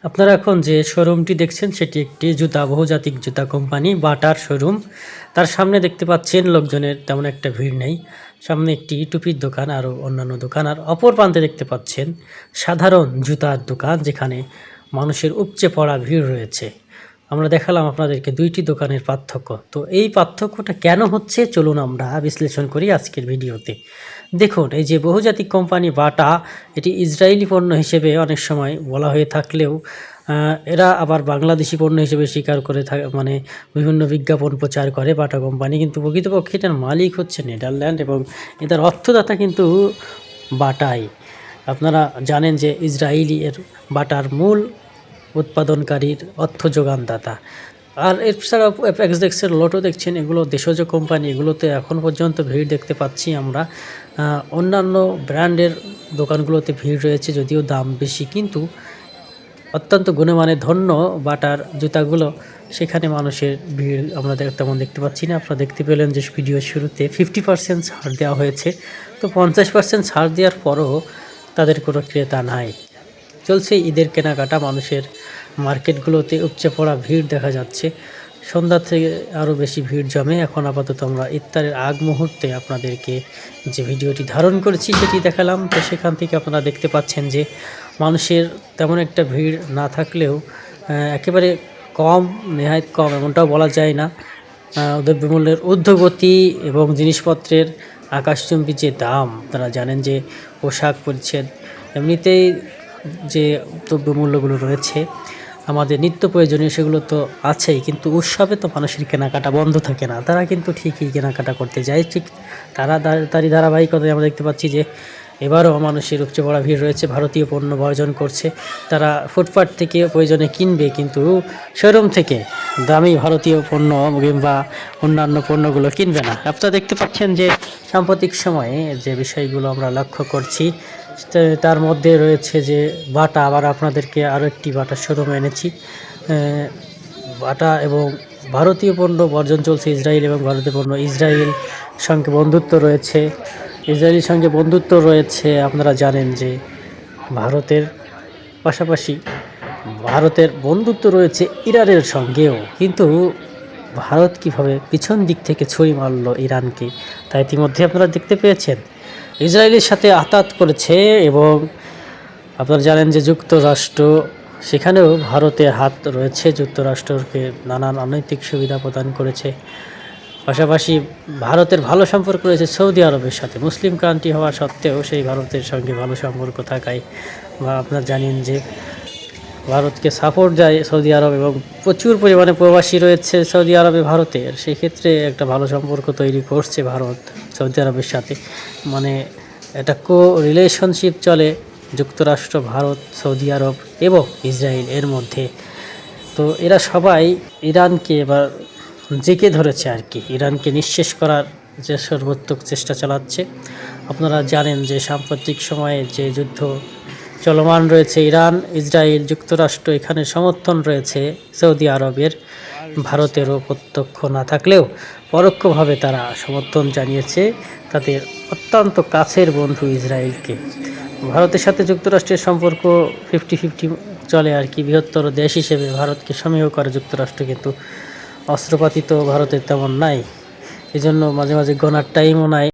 আপনারা এখন যে শোরুমটি দেখছেন সেটি একটি বহুজাতিক জুতা কোম্পানি বাটার শোরুম। তার সামনে দেখতে পাচ্ছেন লোকজনের তেমন একটা ভিড় নেই। সামনে একটি টুপির দোকান আরও অন্যান্য দোকান, আর অপর প্রান্তে দেখতে পাচ্ছেন সাধারণ জুতার দোকান, যেখানে মানুষের উপচে পড়া ভিড় রয়েছে। আমরা দেখালাম আপনাদেরকে দুইটি দোকানের পার্থক্য। তো এই পার্থক্যটা কেন হচ্ছে চলুন আমরা বিশ্লেষণ করি আজকের ভিডিওতে। দেখুন, এই যে বহুজাতিক কোম্পানি বাটা, এটি ইসরায়েলি পণ্য হিসেবে অনেক সময় বলা হয়ে থাকলেও এরা আবার বাংলাদেশি পণ্য হিসেবে স্বীকার করে মানে বিভিন্ন বিজ্ঞাপন প্রচার করে বাটা কোম্পানি, কিন্তু প্রকৃতপক্ষে এটার মালিক হচ্ছে নেদারল্যান্ড এবং এটার অর্থদাতা কিন্তু বাটাই। আপনারা জানেন যে ইসরায়েলি এর বাটার মূল উৎপাদনকারীর অর্থ যোগানদাতা। আর এছাড়াও অ্যাপেক্সের লোটো দেখছেন, এগুলো দেশজ কোম্পানি, এগুলোতে এখন পর্যন্ত ভিড় দেখতে পাচ্ছি আমরা। অন্যান্য ব্র্যান্ডের দোকানগুলোতে ভিড় রয়েছে, যদিও দাম বেশি, কিন্তু অত্যন্ত গুণমানের ধন্য বাটার জুতাগুলো, সেখানে মানুষের ভিড় আমরা তেমন দেখতে পাচ্ছি না। আপনারা দেখতে পেলেন যে ভিডিওর শুরুতে 50% ছাড় দেওয়া হয়েছে, তো 50% ছাড় দেওয়ার পরও তাদের কোনো ক্রেতা নাই। চলছে ঈদের কেনাকাটা, মানুষের মার্কেটগুলোতে উপচে পড়া ভিড় দেখা যাচ্ছে। সন্ধ্যা থেকে আরও বেশি ভিড় জমে। এখন আপাতত আমরা ইফতারের আগ মুহূর্তে আপনাদেরকে যে ভিডিওটি ধারণ করেছি সেটি দেখালাম। তো সেখান থেকে আপনারা দেখতে পাচ্ছেন যে মানুষের তেমন একটা ভিড় না থাকলেও একেবারে কম, নেহায়েত কম এমনটাও বলা যায় না। দ্রব্যমূল্যের ঊর্ধ্বগতি এবং জিনিসপত্রের আকাশচুম্বী যে দাম, আপনারা জানেন যে পোশাক পরিচ্ছদ, এমনিতেই যে দ্রব্যমূল্যগুলো রয়েছে আমাদের নিত্য প্রয়োজনীয়, সেগুলো তো আছেই, কিন্তু উৎসবে তো মানুষের কেনাকাটা বন্ধ থাকে না। তারা কিন্তু ঠিকই কেনাকাটা করতে যায়। ঠিক তারই ধারাবাহিকতায় আমরা দেখতে পাচ্ছি যে এবারও মানুষের উপচে পড়া ভিড় রয়েছে। ভারতীয় পণ্য বর্জন করছে, তারা ফুটপাথ থেকে প্রয়োজনে কিনবে, কিন্তু শোরুম থেকে দামি ভারতীয় পণ্য কিংবা অন্যান্য পণ্যগুলো কিনবে না। আপনারা দেখতে পাচ্ছেন যে সাম্প্রতিক সময়ে যে বিষয়গুলো আমরা লক্ষ্য করছি তার মধ্যে রয়েছে যে বাটা। আবার আপনাদেরকে আরও একটি বাটার শোরুম এনেছি। বাটা এবং ভারতীয় পণ্য বর্জন চলছে ইসরায়েল এবং ভারতীয় পণ্য। ইসরায়েলের সঙ্গে বন্ধুত্ব রয়েছে। আপনারা জানেন যে ভারতের পাশাপাশি ভারতের বন্ধুত্ব রয়েছে ইরানের সঙ্গেও, কিন্তু ভারত কিভাবে পিছন দিক থেকে ছুরি মারল ইরানকে তা ইতিমধ্যে আপনারা দেখতে পেয়েছেন। ইসরায়েলের সাথে আঘাত করেছে এবং আপনারা জানেন যে যুক্তরাষ্ট্র, সেখানেও ভারতের হাত রয়েছে। যুক্তরাষ্ট্রকে নানান অনৈতিক সুবিধা প্রদান করেছে। পাশাপাশি ভারতের ভালো সম্পর্ক রয়েছে সৌদি আরবের সাথে। মুসলিম কান্ট্রি হওয়া সত্ত্বেও সেই ভারতের সঙ্গে ভালো সম্পর্ক থাকায়, বা আপনারা জানেন যে ভারতকে সাপোর্ট দেয় সৌদি আরব এবং প্রচুর পরিমাণে প্রবাসী রয়েছে সৌদি আরবে ভারতের। সেক্ষেত্রে একটা ভালো সম্পর্ক তৈরি করছে ভারত সৌদি আরবের সাথে, মানে একটা রিলেশনশিপ চলে যুক্তরাষ্ট্র, ভারত, সৌদি আরব এবং ইসরায়েল এর মধ্যে। তো এরা সবাই ইরানকে এবার জেঁকে ধরেছে আর কি, ইরানকে নিঃশেষ করার যে সর্বোত্তম চেষ্টা চালাচ্ছে। আপনারা জানেন যে সাম্প্রতিক সময়ে যে যুদ্ধ চলমান রয়েছে, ইরান, ইসরায়েল, যুক্তরাষ্ট্র, এখানে সমর্থন রয়েছে সৌদি আরবের। ভারতেরও প্রত্যক্ষ না থাকলেও পরোক্ষভাবে তারা সমর্থন জানিয়েছে তাদের অত্যন্ত কাছের বন্ধু ইসরায়েলকে। ভারতের সাথে যুক্তরাষ্ট্রের সম্পর্ক 50-50 চলে আর কি। বৃহত্তর দেশ হিসেবে ভারতকে সমীহ করে যুক্তরাষ্ট্র, কিন্তু অস্ত্রপাতি তো ভারতের তেমন নাই, এজন্য মাঝে মাঝে গোনার টাইমও নাই।